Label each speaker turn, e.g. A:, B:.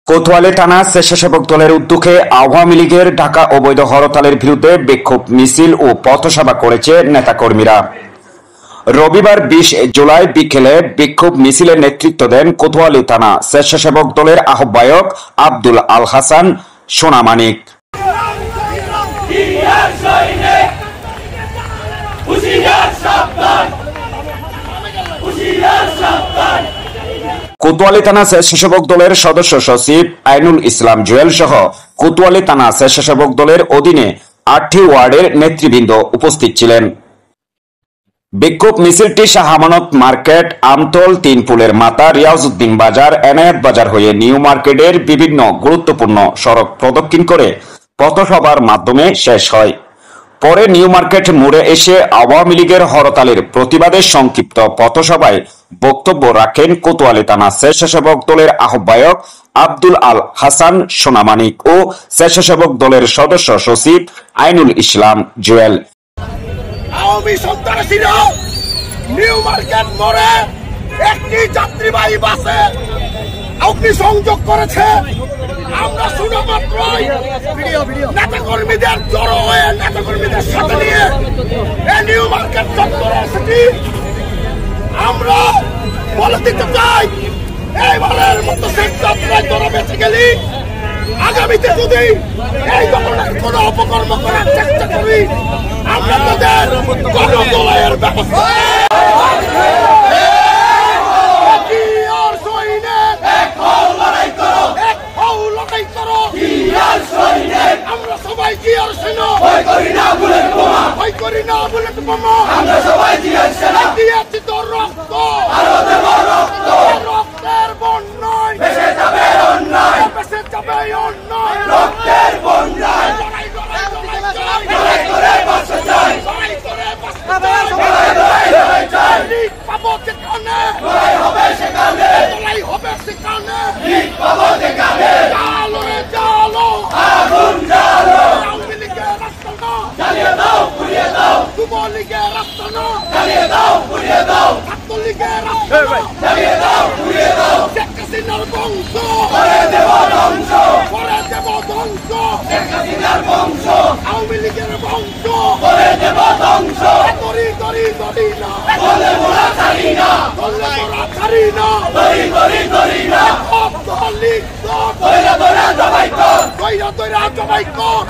A: কোতোয়ালি থানা স্বেচ্ছাসেবক দলের উদ্যোগে আওয়ামী লীগের ঢাকা অবৈধ হরতালের বিরুদ্ধে বিক্ষোভ মিছিল ও পথসভা করেছে নেতাকর্মীরা। রবিবার 20 জুলাই বিকেলে বিক্ষোভ মিছিলের নেতৃত্ব দেন কোতোয়ালি থানা স্বেচ্ছাসেবক দলের আহ্বায়ক আব্দুল আল হাসান সোনামানিক। কোতোয়ালি থানা স্বেচ্ছাসেবক দলের সদস্য সচিব আইনুল ইসলাম জুয়েল সহ কোতোয়ালি থানা স্বেচ্ছাসেবক দলের অধীনে 8টি ওয়ার্ডের নেতৃবৃন্দ উপস্থিত ছিলেন। বিক্ষোভ মিছিলটি শাহ আমানত মার্কেট, আমতল, তিনপুলের মাতা, রিয়াজউদ্দিন বাজার, এনায়েত বাজার হয়ে নিউ মার্কেটের বিভিন্ন গুরুত্বপূর্ণ সড়ক প্রদক্ষিণ করে পথসভার মাধ্যমে শেষ হয়। পরে নিউ মার্কেট মোড়ে এসে আওয়ামী লীগের হরতালের প্রতিবাদে সংক্ষিপ্ত পথসভায় বক্তব্য রাখেন কোতোয়ালি থানা স্বেচ্ছাসেবক দলের আহ্বায়ক আব্দুল আল হাসান সোনামানিক ও স্বেচ্ছাসেবক দলের সদস্য সচিব আইনুল ইসলাম জুয়েল।
B: আওয়ামী সন্ত্রাসীরা নিউ মার্কেট মোড়ে একটি যাত্রীবাহী বাসে অগ্নিসংযোগ করেছে। আমরা শুনে মাত্রই নেতাকর্মীদের জড়ো হয়ে নেতাকর্মীদের সাথে নিয়ে নিউ মার্কেট চত্বরে এসেছি। আমরা বলে দিতে চাই, এইবারের মতো শেষ যাত্রায় তোরা বেঁচে গেলি, আগামীতে যদি এই ধরনের কোন অপকর্ম করার চেষ্টা করি আমরা তাদের গণদলয়ের ব্যবস্থা। আমরা সবাই জিয়ার সেনা, ভয় করি না বুলেট বোমা, ভয় করি না বুলেট বোমা। আমরা সবাই জিয়ার সেনা, দিয়েছি তোর রক্ত, আরো দেব রক্ত। রক্তের বন্যায় ভেসে যাবে অন্যায়, ভেসে যাবে অন্যায়। রক্তের বন্যায় লড়াই লড়াই লড়াই লড়াই করে বাঁচতে চাই, লড়াই করে বাঁচতে চাই, লড়াই লড়াই লড়াই চাই। লিগ পাবো যেখানে লড়াই হবে সেখানে, লড়াই হবে সেখানে, লিগ পাবো যেখানে। জালো রে জালো, আগুন জালো, আওয়ামী লীগের রাস্তা জ্বালিয়ে দাও, পুড়িয়ে দাও। যুব লীগের রাস্তা জ্বালিয়ে দাও, পুড়িয়ে দাও। ছাত্র লীগের রাস্তা জ্বালিয়ে দাও, পুড়িয়ে দাও। শেখ হাসিনার বংশ করে দেব ধ্বংস, করে দেব ধ্বংস। শেখ হাসিনার বংশ, আওয়ামী লীগের বংশ করে দেব ধ্বংস। দড়ি দড়ি দড়ি না, বলে মোরা ছাড়ি না, বলে মোরা ছাড়ি না। দড়ি দড়ি দড়ি না, লীগ দইরা দইরা জবাই কর, দইরা দইরা জবাই কর।